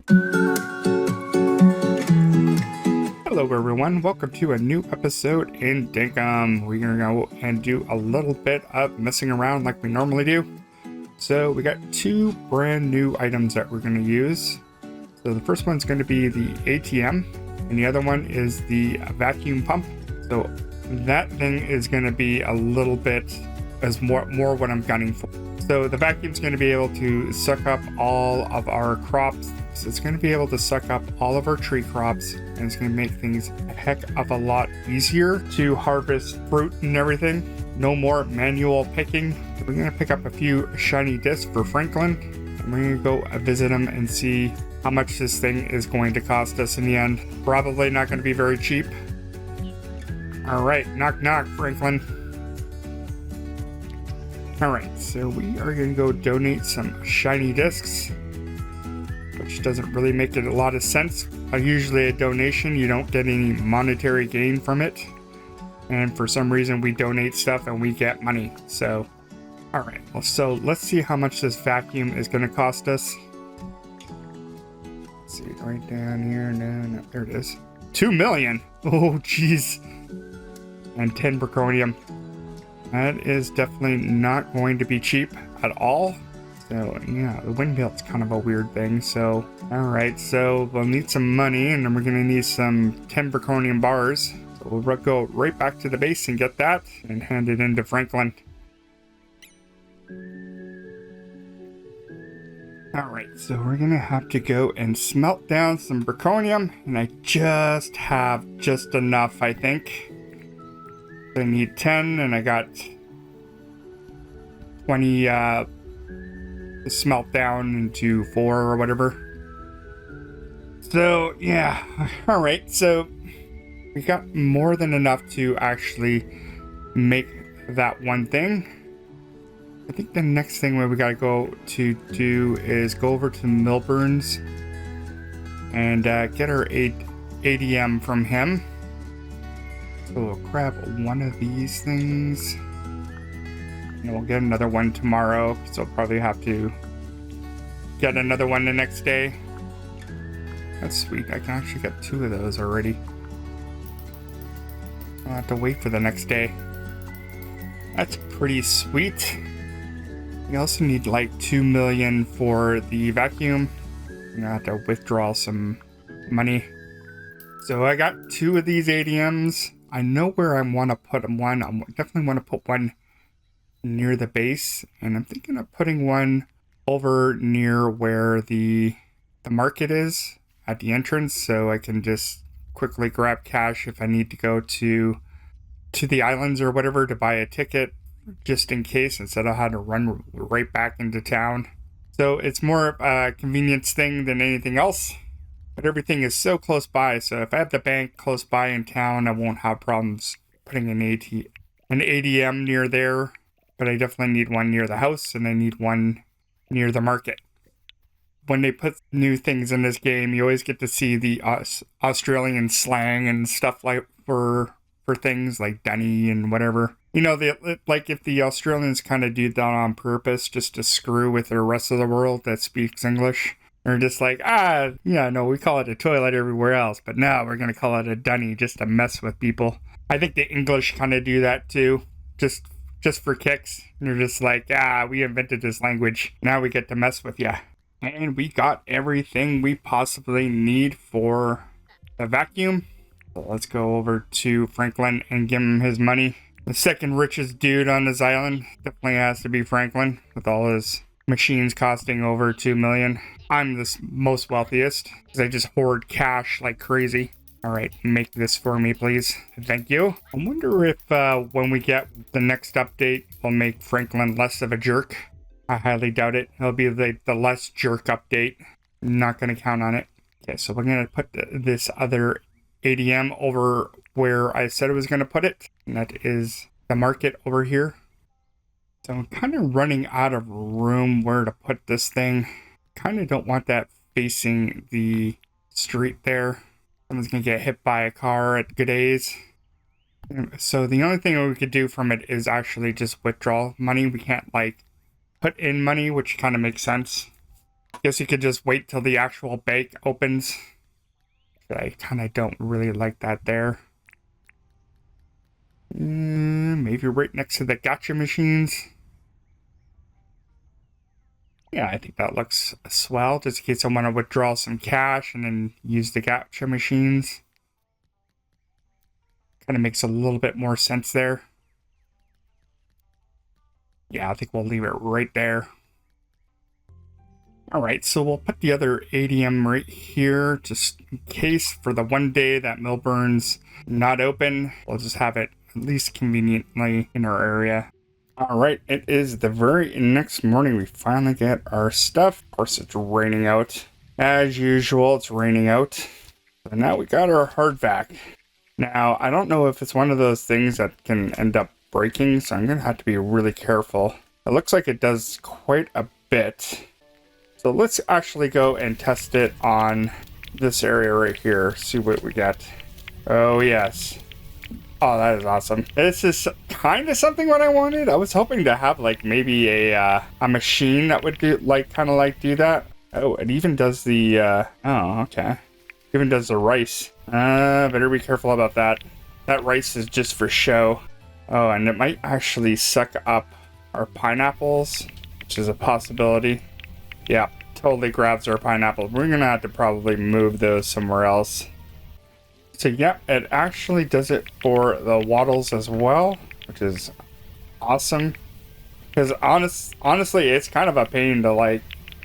Hello everyone, welcome to a new episode in Dinkum. We're gonna go and do a little bit of messing around like we normally do. So we got two brand new items that we're gonna use. So the first one's gonna be the ATM, and the other one is the vacuum pump. So that thing is gonna be a little bit as more what I'm gunning for. So the vacuum's gonna be able to suck up all of our crops. So it's going to be able to suck up all of our tree crops, and it's going to make things a heck of a lot easier to harvest fruit and everything. No more manual picking. We're going to pick up a few shiny discs for Franklin, and we're going to go visit him and see how much this thing is going to cost us in the end. Probably not going to be very cheap. All right, knock knock, Franklin. All right, so we are going to go donate some shiny discs, which doesn't really make it a lot of sense. Usually a donation, you don't get any monetary gain from it. And for some reason we donate stuff and we get money. So, all right, well, so let's see how much this vacuum is gonna cost us. Let's see, right down here, no, there it is. 2 million, oh geez. And 10 braconium. That is definitely not going to be cheap at all. So yeah, the windmill's kind of a weird thing. So alright, so we'll need some money, and then we're gonna need some 10 braconium bars. So we'll go right back to the base and get that and hand it in to Franklin. Alright, so we're gonna have to go and smelt down some braconium, and I just have just enough, I think. I need 10, and I got 20 smelt down into 4 or whatever. So yeah, all right, so we got more than enough to actually make that one thing. I think the next thing we gotta go to do is go over to Milburn's and get our ADM from him. So we'll grab one of these things. And we'll get another one tomorrow, so we'll probably have to get another one the next day. That's sweet, I can actually get 2 of those already. I'll have to wait for the next day. That's pretty sweet. We also need like 2 million for the vacuum. I'm gonna have to withdraw some money. So I got 2 of these ADMs. I know where I want to put one. I definitely want to put one near the base, and I'm thinking of putting one over near where the market is at the entrance, so I can just quickly grab cash if I need to go to the islands or whatever to buy a ticket, just in case, instead of having to run right back into town. So it's more of a convenience thing than anything else, but everything is so close by, so if I have the bank close by in town, I won't have problems putting an ADM near there. But I definitely need one near the house, and I need one near the market. When they put new things in this game, you always get to see the Australian slang and stuff like for things like dunny and whatever. You know, like if the Australians kind of do that on purpose just to screw with the rest of the world that speaks English. They're just like, yeah, no, we call it a toilet everywhere else, but now we're going to call it a dunny just to mess with people. I think the English kind of do that too, just for kicks. They're just like, we invented this language, now we get to mess with ya. And we got everything we possibly need for the vacuum. So let's go over to Franklin and give him his money. The second richest dude on this island definitely has to be Franklin, with all his machines costing over 2 million. I'm the most wealthiest because I just hoard cash like crazy. All right, make this for me, please. Thank you. I wonder if when we get the next update, we'll make Franklin less of a jerk. I highly doubt it. It'll be the less jerk update. Not going to count on it. Okay, so we're going to put this other ADM over where I said I was going to put it. And that is the market over here. So I'm kind of running out of room where to put this thing. Kind of don't want that facing the street there. Someone's gonna get hit by a car at G'days. So the only thing we could do from it is actually just withdraw money. We can't like put in money, which kind of makes sense. Guess you could just wait till the actual bake opens. I kind of don't really like that there. Maybe right next to the gacha machines. Yeah, I think that looks swell, just in case I want to withdraw some cash and then use the gacha machines. Kind of makes a little bit more sense there. Yeah, I think we'll leave it right there. Alright, so we'll put the other ATM right here, just in case for the one day that Millburn's not open. We'll just have it at least conveniently in our area. Alright, it is the very next morning we finally get our stuff. Of course, it's raining out. As usual, it's raining out. And now we got our hardback. Now, I don't know if it's one of those things that can end up breaking, so I'm going to have to be really careful. It looks like it does quite a bit. So let's actually go and test it on this area right here. See what we get. Oh, yes. Oh, that is awesome. This is kind of something what I wanted. I was hoping to have like maybe a machine that would do kind of do that. Oh, it even does the, oh, okay. Even does the rice. Better be careful about that. That rice is just for show. Oh, and it might actually suck up our pineapples, which is a possibility. Yeah, totally grabs our pineapple. We're gonna have to probably move those somewhere else. So yeah, it actually does it for the waddles as well, which is awesome. Because honestly, it's kind of a pain to like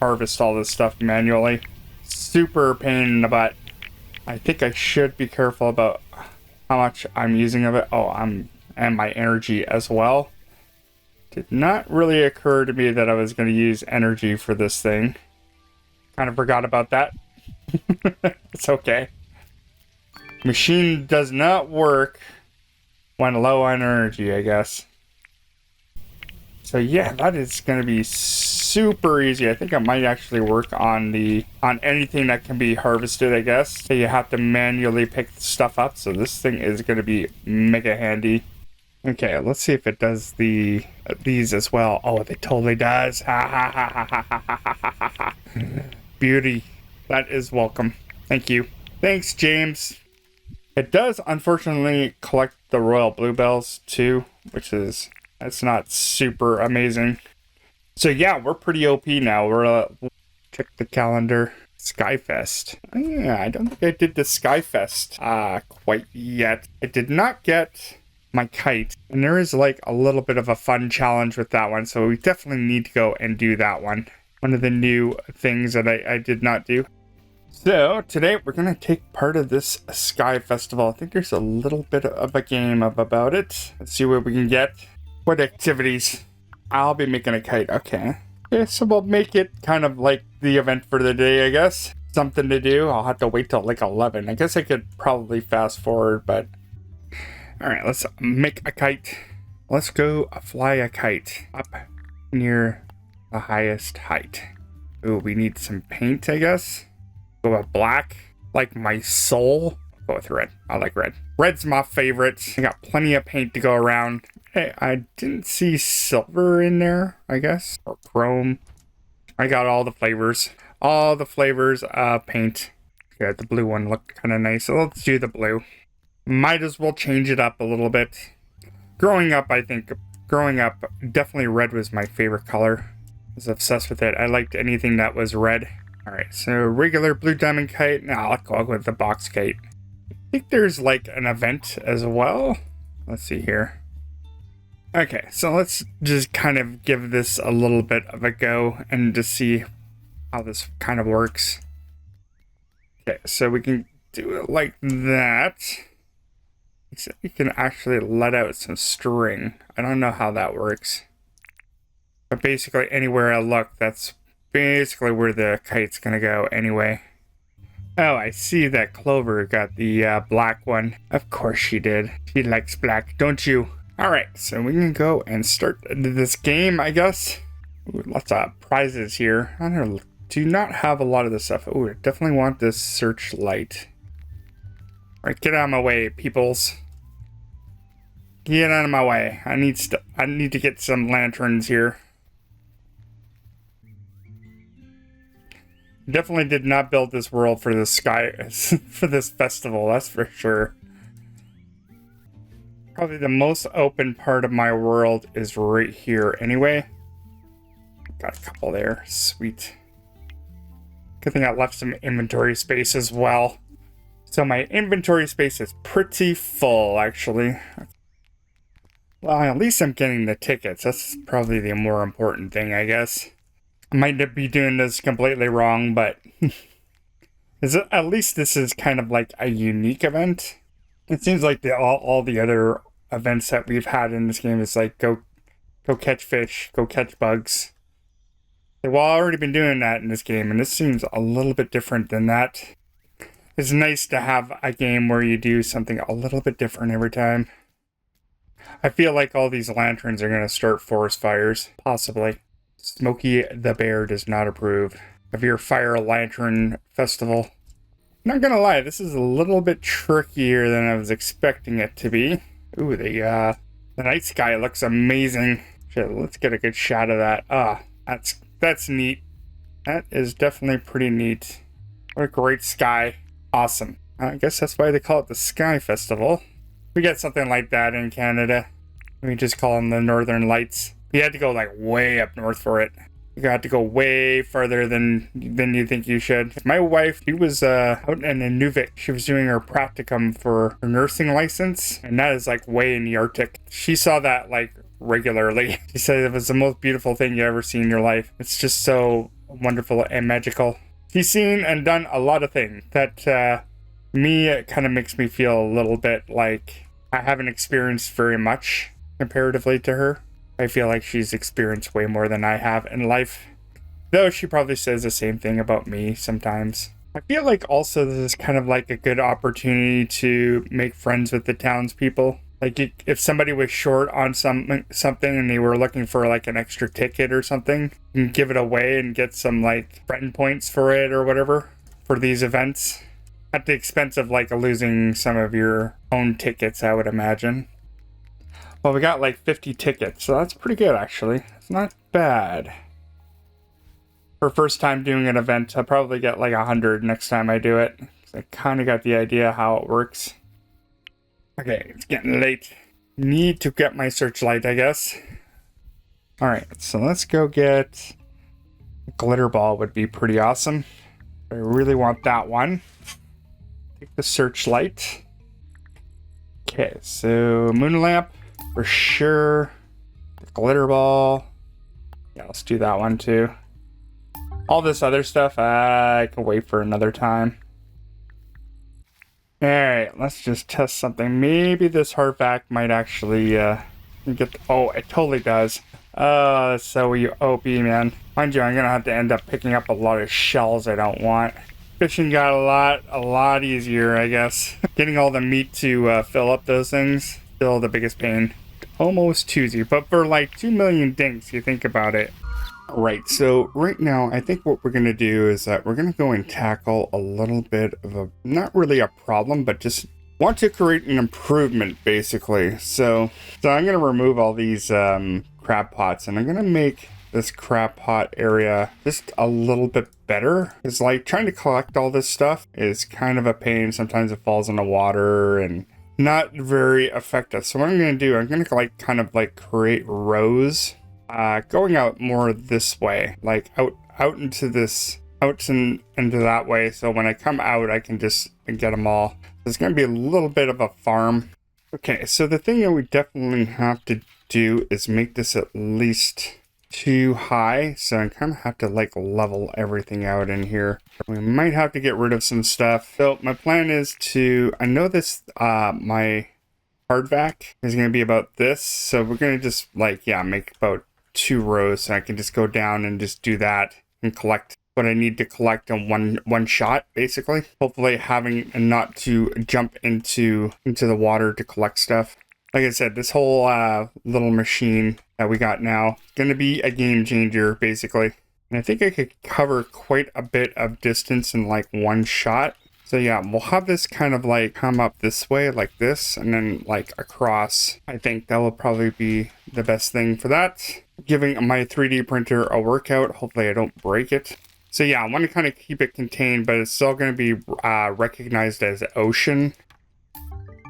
harvest all this stuff manually. Super pain in the butt. I think I should be careful about how much I'm using of it. Oh, and my energy as well. Did not really occur to me that I was going to use energy for this thing. Kind of forgot about that. It's okay. Machine does not work when low on energy, I guess. So yeah, that is going to be super easy. I think I might actually work on anything that can be harvested, I guess. So you have to manually pick stuff up. So this thing is going to be mega handy. Okay, let's see if it does these as well. Oh, it totally does. Ha ha ha ha ha ha ha ha. Beauty. That is welcome. Thank you. Thanks, James. It does unfortunately collect the royal bluebells too, that's not super amazing. So yeah, we're pretty OP now. Check the calendar. Skyfest. Oh, yeah, I don't think I did the Skyfest quite yet. I did not get my kite, and there is like a little bit of a fun challenge with that one, so we definitely need to go and do that one. One of the new things that I did not do. So today we're gonna take part of this Sky Festival. I think there's a little bit of a game about it. Let's see what we can get. What activities? I'll be making a kite. Okay. Okay, so we'll make it kind of like the event for the day, I guess. Something to do. I'll have to wait till like 11. I guess I could probably fast forward, but... Alright, let's make a kite. Let's go fly a kite up near the highest height. Ooh, we need some paint, I guess. Go with black, like my soul. Go with red. I like red. Red's my favorite. I got plenty of paint to go around. Hey, I didn't see silver in there, I guess, or chrome. I got all the flavors. All the flavors of paint. Yeah, the blue one looked kind of nice, so let's do the blue. Might as well change it up a little bit. Growing up, definitely red was my favorite color. I was obsessed with it. I liked anything that was red. Alright, so regular blue diamond kite. Now I'll go with the box kite. I think there's like an event as well. Let's see here. Okay, so let's just kind of give this a little bit of a go and just see how this kind of works. Okay, so we can do it like that. Except you can actually let out some string. I don't know how that works. But basically anywhere I look, that's basically where the kite's gonna go anyway. Oh, I see that Clover got the black one. Of course she did. She likes black, don't you? Alright, so we can go and start this game, I guess. Ooh, lots of prizes here. I do not have a lot of this stuff. Ooh, I definitely want this searchlight. Alright, get out of my way, peoples. Get out of my way. I need to get some lanterns here. Definitely did not build this world for this for this festival, that's for sure. Probably the most open part of my world is right here anyway. Got a couple there, sweet. Good thing I left some inventory space as well. So my inventory space is pretty full, actually. Well, at least I'm getting the tickets. That's probably the more important thing, I guess. I might be doing this completely wrong, but at least this is kind of like a unique event. It seems like all the other events that we've had in this game is like go catch fish, go catch bugs. They've already been doing that in this game, and this seems a little bit different than that. It's nice to have a game where you do something a little bit different every time. I feel like all these lanterns are going to start forest fires, possibly. Smokey the Bear does not approve of your fire lantern festival. Not gonna lie, this is a little bit trickier than I was expecting it to be. Ooh, the night sky looks amazing. Shit, let's get a good shot of that. That's neat. That is definitely pretty neat. What a great sky. Awesome. I guess that's why they call it the Sky Festival. We get something like that in Canada. We just call them the Northern Lights. You had to go like way up north for it. You got to go way farther than you think you should. My wife, she was out in Nunavut. She was doing her practicum for her nursing license, and that is like way in the Arctic. She saw that like regularly. She said it was the most beautiful thing you ever seen in your life. It's just so wonderful and magical. She's seen and done a lot of things that it kind of makes me feel a little bit like I haven't experienced very much comparatively to her. I feel like she's experienced way more than I have in life. Though she probably says the same thing about me sometimes. I feel like also this is kind of like a good opportunity to make friends with the townspeople. Like if somebody was short on something and they were looking for like an extra ticket or something, you can give it away and get some like friend points for it or whatever for these events. At the expense of like losing some of your own tickets, I would imagine. Well, we got like 50 tickets, so that's pretty good actually. It's not bad. For first time doing an event, I'll probably get like 100 next time I do it. I kind of got the idea how it works. Okay, it's getting late. Need to get my searchlight, I guess. Alright, so let's go get a glitter ball would be pretty awesome. I really want that one. Take the searchlight. Okay, so moon lamp for sure. The glitter ball. Yeah, let's do that one too. All this other stuff, I can wait for another time. Alright, let's just test something. Maybe this hardback might actually get... Oh, it totally does. That's so OP, man. Mind you, I'm gonna have to end up picking up a lot of shells I don't want. Fishing got a lot easier, I guess. Getting all the meat to fill up those things, still the biggest pain. Almost too easy, but for like 2 million dinks, you think about it. Right, so right now, I think what we're going to do is that we're going to go and tackle a little bit of a, not really a problem, but just want to create an improvement, basically. So I'm going to remove all these crab pots, and I'm going to make this crab pot area just a little bit better. It's like trying to collect all this stuff is kind of a pain. Sometimes it falls in the water and not very effective. So what I'm going to do, I'm going to like kind of like create rows. Going out more this way, like out into this, into that way. So when I come out, I can just get them all. There's going to be a little bit of a farm. Okay, so the thing that we definitely have to do is make this at least too high. So I kind of have to like level everything out in here. We might have to get rid of some stuff. So my plan is to, I know this, my hardback is going to be about this. So we're going to just like, yeah, make about 2 rows, so I can just go down and just do that and collect what I need to collect in one shot, basically. Hopefully having not to jump into the water to collect stuff. Like I said, this whole little machine that we got now gonna be a game changer, basically. And I think I could cover quite a bit of distance in like one shot. So yeah, we'll have this kind of like come up this way like this and then like across. I think that will probably be the best thing for that. Giving my 3D printer a workout. Hopefully I don't break it. So yeah, I want to kind of keep it contained, but it's still going to be recognized as ocean.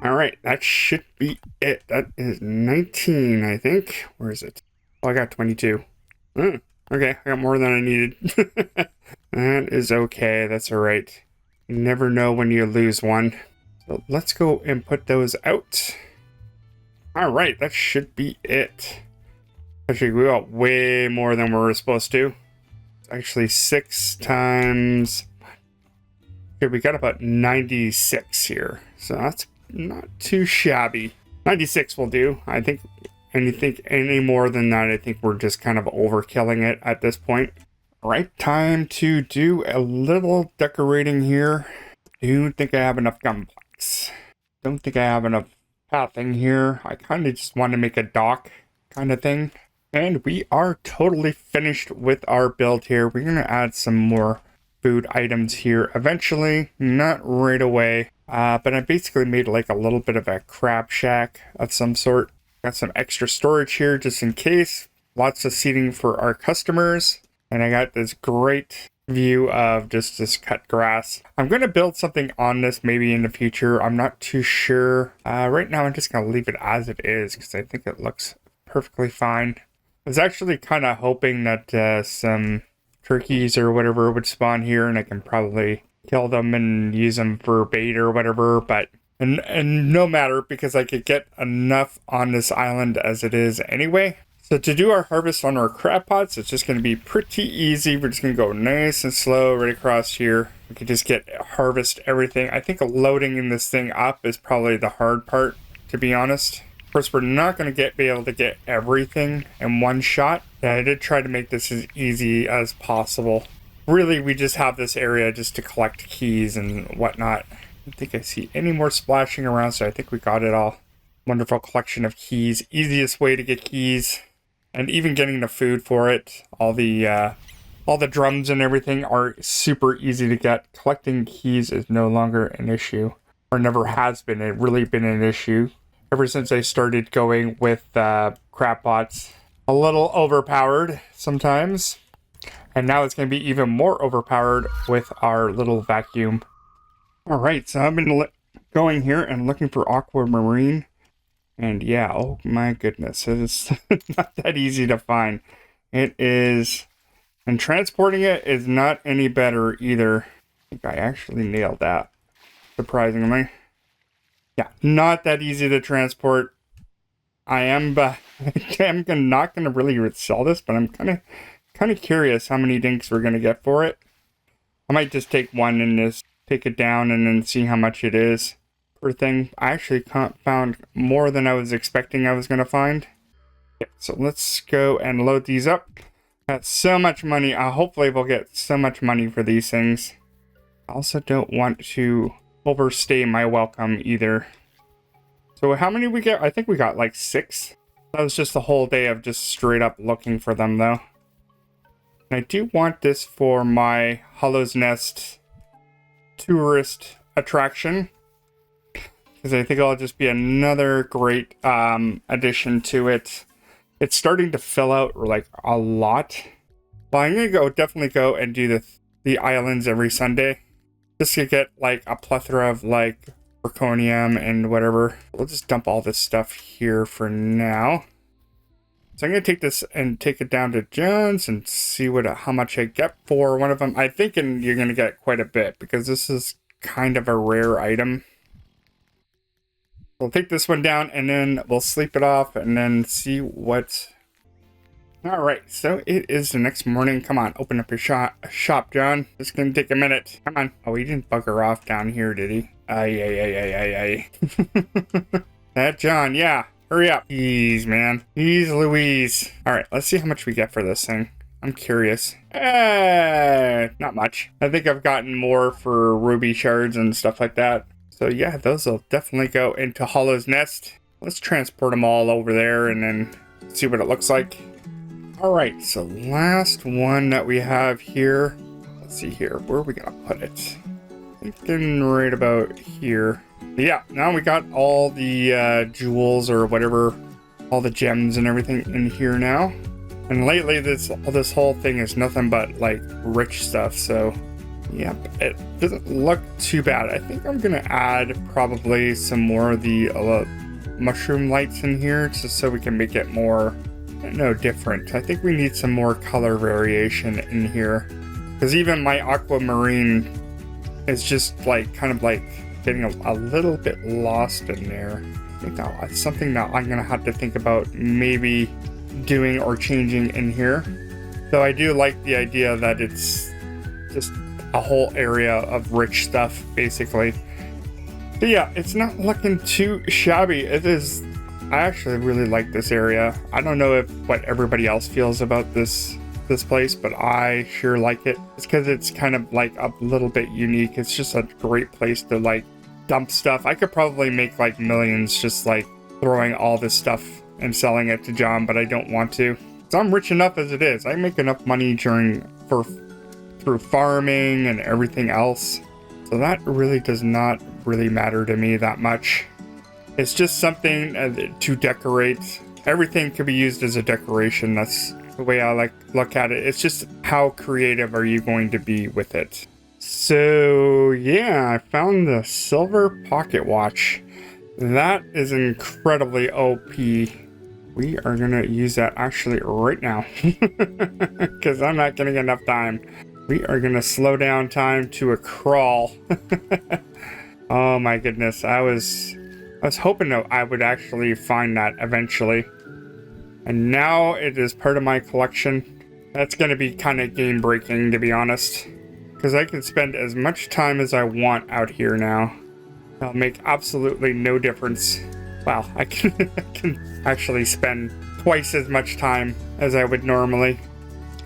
All right, that should be it. That is 19, I think. Where is it? Oh, I got 22. Okay, I got more than I needed. That is okay. That's all right. You never know when you lose one. So let's go and put those out. All right, that should be it. Actually, we got way more than we were supposed to. It's actually 6 times... Okay, we got about 96 here. So that's not too shabby. 96 will do. I think any more than that, I think we're just kind of overkilling it at this point. All right, time to do a little decorating here. Don't think I have enough gun planks. Don't think I have enough pathing here. I kind of just want to make a dock kind of thing. And we are totally finished with our build here. We're going to add some more food items here eventually, not right away. But I basically made like a little bit of a crab shack of some sort. Got some extra storage here just in case. Lots of seating for our customers. And I got this great view of just this cut grass. I'm going to build something on this maybe in the future. I'm not too sure. Right now I'm just going to leave it as it is because I think it looks perfectly fine. I was actually kind of hoping that some turkeys or whatever would spawn here and I can probably kill them and use them for bait or whatever, but and no matter because I could get enough on this island as it is anyway. So to do our harvest on our crab pots, it's just going to be pretty easy. We're just going to go nice and slow right across here. We can just harvest everything. I think loading this thing up is probably the hard part, to be honest. Of course, we're not going to be able to get everything in one shot. Yeah, I did try to make this as easy as possible. Really, we just have this area just to collect keys and whatnot. I don't think I see any more splashing around, so I think we got it all. Wonderful collection of keys. Easiest way to get keys. And even getting the food for it. All the drums and everything are super easy to get. Collecting keys is no longer an issue. Or never has been. It really been an issue. Ever since I started going with crab pots. A little overpowered sometimes. And now it's going to be even more overpowered with our little vacuum. Alright, so I've been going here and looking for aquamarine. And yeah, oh my goodness, it's not that easy to find. It is, and transporting it is not any better either. I think I actually nailed that, surprisingly. Yeah, not that easy to transport. I'm not gonna really sell this, but I'm kind of curious how many dinks we're gonna get for it. I might just take one and just take it down and then see how much it is. Thing. I actually found more than I was expecting I was going to find. Yeah, so let's go and load these up. Got so much money. Hopefully we'll get so much money for these things. I also don't want to overstay my welcome either. So how many we get? I think we got like 6. That was just the whole day of just straight up looking for them though. And I do want this for my Hollow's Nest tourist attraction. Because I think it'll just be another great addition to it. It's starting to fill out like a lot. Well, I'm gonna definitely go and do the islands every Sunday, just to get like a plethora of like zirconium and whatever. We'll just dump all this stuff here for now. So I'm gonna take this and take it down to Jones and see how much I get for one of them. I think you're gonna get quite a bit because this is kind of a rare item. We'll take this one down and then we'll sleep it off and then see what... Alright, so it is the next morning. Come on, open up your shop, John. It's gonna take a minute. Come on. Oh, he didn't bugger off down here, did he? Ay. That John, yeah. Hurry up. Jeez, man. Jeez Louise. Alright, let's see how much we get for this thing. I'm curious. Not much. I think I've gotten more for ruby shards and stuff like that. So yeah, those will definitely go into Hollow's Nest. Let's transport them all over there and then see what it looks like. Alright, so last one that we have here. Let's see here. Where are we going to put it? Thinking right about here. Yeah, now we got all the jewels or whatever. All the gems and everything in here now. And lately this whole thing is nothing but like rich stuff, so yep, it doesn't look too bad. I think I'm gonna add probably some more of the mushroom lights in here just so we can make it more, different. I think we need some more color variation in here, because even my aquamarine is just like kind of like getting a little bit lost in there. I think that's something that I'm gonna have to think about maybe doing or changing in here. So I do like the idea that it's just a whole area of rich stuff basically. But yeah, it's not looking too shabby. It is. I actually really like this area. I don't know what everybody else feels about this place, but I sure like it. It's because it's kind of like a little bit unique. It's just a great place to like dump stuff. I could probably make like millions just like throwing all this stuff and selling it to John, but I don't want to. So I'm rich enough as it is. I make enough money through farming and everything else. So that really does not really matter to me that much. It's just something to decorate. Everything could be used as a decoration. That's the way I look at it. It's just how creative are you going to be with it. So yeah, I found the silver pocket watch. That is incredibly OP. We are gonna use that actually right now because I'm not getting enough time. We are gonna slow down time to a crawl. Oh my goodness, I was hoping that I would actually find that eventually, and now it is part of my collection. That's gonna be kind of game breaking, to be honest, because I can spend as much time as I want out here now. It'll make absolutely no difference. Wow, I can actually spend twice as much time as I would normally.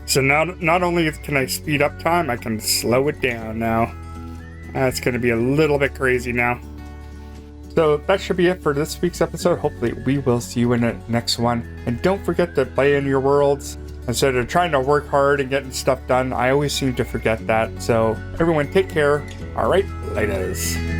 So not only can I speed up time, I can slow it down now. That's going to be a little bit crazy now. So that should be it for this week's episode. Hopefully we will see you in the next one. And don't forget to play in your worlds. Instead of trying to work hard and getting stuff done, I always seem to forget that. So everyone take care. All right, laters.